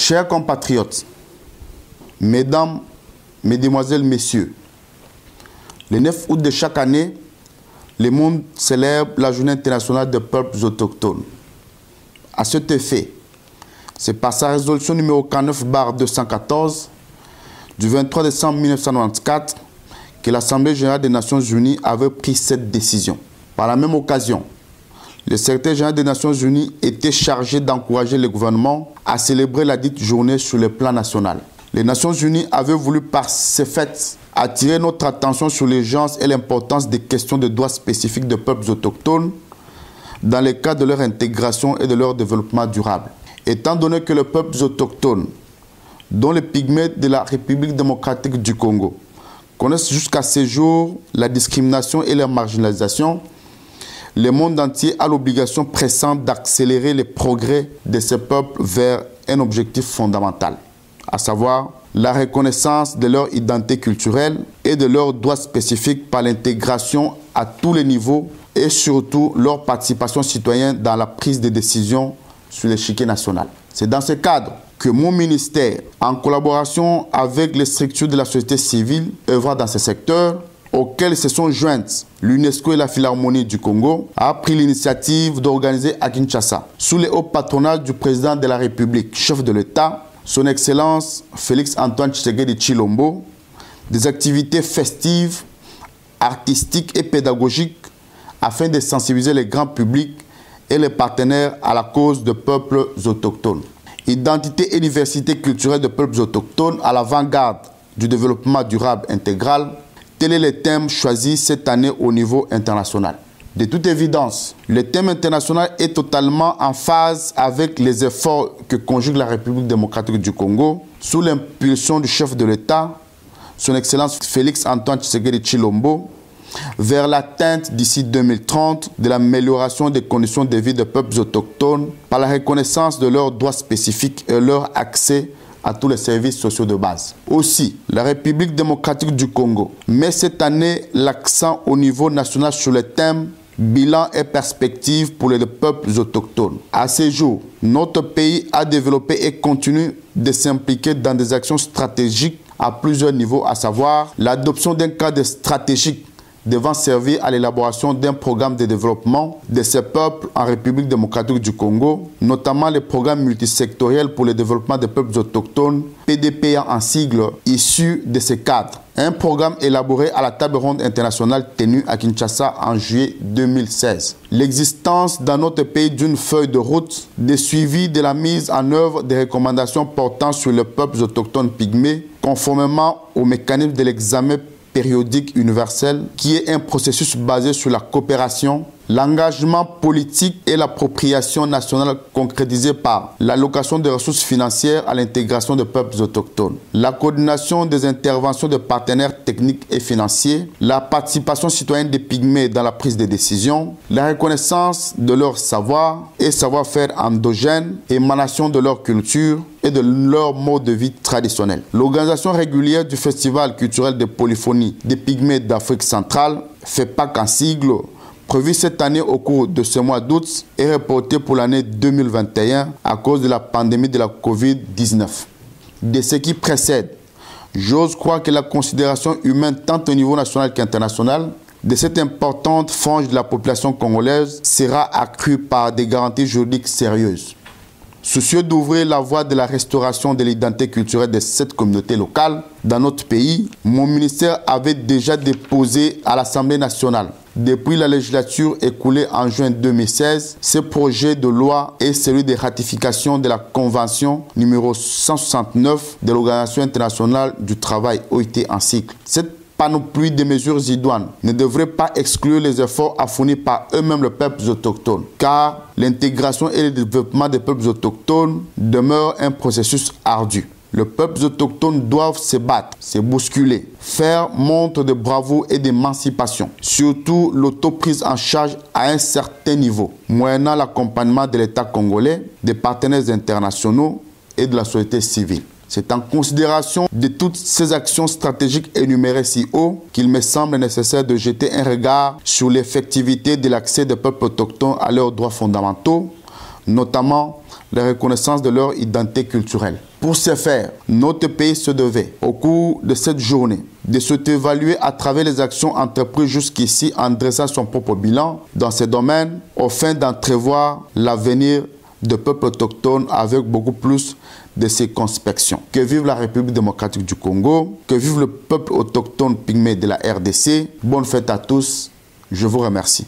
Chers compatriotes, mesdames, mesdemoiselles, messieurs, le 9 août de chaque année, le monde célèbre la Journée internationale des peuples autochtones. À cet effet, c'est par sa résolution numéro 49/214 du 23 décembre 1994 que l'Assemblée générale des Nations unies avait pris cette décision. Par la même occasion, le secrétaire général des Nations unies était chargé d'encourager le gouvernement à célébrer la dite journée sur le plan national. Les Nations unies avaient voulu par ces fêtes attirer notre attention sur l'urgence et l'importance des questions de droits spécifiques des peuples autochtones dans le cadre de leur intégration et de leur développement durable. Étant donné que les peuples autochtones, dont les Pygmées de la République démocratique du Congo, connaissent jusqu'à ce jour la discrimination et la marginalisation, le monde entier a l'obligation pressante d'accélérer les progrès de ces peuples vers un objectif fondamental, à savoir la reconnaissance de leur identité culturelle et de leurs droits spécifiques par l'intégration à tous les niveaux et surtout leur participation citoyenne dans la prise de décision sur l'échiquier national. C'est dans ce cadre que mon ministère, en collaboration avec les structures de la société civile œuvrant dans ce secteur, auxquelles se sont jointes l'UNESCO et la Philharmonie du Congo, a pris l'initiative d'organiser à Kinshasa, sous le haut patronage du président de la République, chef de l'État, son Excellence Félix-Antoine Tshisekedi Tshilombo, des activités festives, artistiques et pédagogiques afin de sensibiliser le grand public et les partenaires à la cause des peuples autochtones. Identité et diversité culturelle des peuples autochtones à l'avant-garde du développement durable intégral, tel est le thème choisi cette année au niveau international. De toute évidence, le thème international est totalement en phase avec les efforts que conjugue la République démocratique du Congo sous l'impulsion du chef de l'État, son Excellence Félix-Antoine Tshisekedi Tshilombo, vers l'atteinte d'ici 2030 de l'amélioration des conditions de vie des peuples autochtones par la reconnaissance de leurs droits spécifiques et leur accès à tous les services sociaux de base. Aussi, la République démocratique du Congo met cette année l'accent au niveau national sur le thème bilan et perspectives pour les peuples autochtones. À ce jour, notre pays a développé et continue de s'impliquer dans des actions stratégiques à plusieurs niveaux, à savoir l'adoption d'un cadre stratégique devant servir à l'élaboration d'un programme de développement de ces peuples en République démocratique du Congo, notamment le programme multisectoriel pour le développement des peuples autochtones, PDPA en sigle, issu de ce cadre. Un programme élaboré à la table ronde internationale tenue à Kinshasa en juillet 2016. L'existence dans notre pays d'une feuille de route, de suivi de la mise en œuvre des recommandations portant sur les peuples autochtones pygmées, conformément au mécanisme de l'examen périodique universel, qui est un processus basé sur la coopération, l'engagement politique et l'appropriation nationale concrétisée par l'allocation des ressources financières à l'intégration des peuples autochtones, la coordination des interventions de partenaires techniques et financiers, la participation citoyenne des Pygmées dans la prise de décision, la reconnaissance de leur savoir et savoir-faire endogène, émanation de leur culture et de leur mode de vie traditionnel. L'organisation régulière du Festival culturel de polyphonie des Pygmées d'Afrique centrale, FEPAC en sigle, prévu cette année au cours de ce mois d'août, est reporté pour l'année 2021 à cause de la pandémie de la Covid-19. De ce qui précède, j'ose croire que la considération humaine tant au niveau national qu'international de cette importante frange de la population congolaise sera accrue par des garanties juridiques sérieuses. Soucieux d'ouvrir la voie de la restauration de l'identité culturelle de cette communauté locale dans notre pays, mon ministère avait déjà déposé à l'Assemblée nationale, depuis la législature écoulée en juin 2016, ce projet de loi est celui de ratification de la Convention numéro 169 de l'Organisation internationale du travail, OIT en cycle. Cette panoplie de mesures idoines ne devrait pas exclure les efforts à fournir par eux-mêmes les peuples autochtones, car l'intégration et le développement des peuples autochtones demeure un processus ardu. Les peuples autochtones doivent se battre, se bousculer, faire montre de bravoure et d'émancipation, surtout l'autoprise en charge à un certain niveau, moyennant l'accompagnement de l'État congolais, des partenaires internationaux et de la société civile. C'est en considération de toutes ces actions stratégiques énumérées si haut qu'il me semble nécessaire de jeter un regard sur l'effectivité de l'accès des peuples autochtones à leurs droits fondamentaux, notamment la reconnaissance de leur identité culturelle. Pour ce faire, notre pays se devait, au cours de cette journée, de s'évaluer à travers les actions entreprises jusqu'ici en dressant son propre bilan dans ces domaines, afin d'entrevoir l'avenir de peuples autochtones avec beaucoup plus de circonspection. Que vive la République démocratique du Congo, que vive le peuple autochtone pygmée de la RDC. Bonne fête à tous, je vous remercie.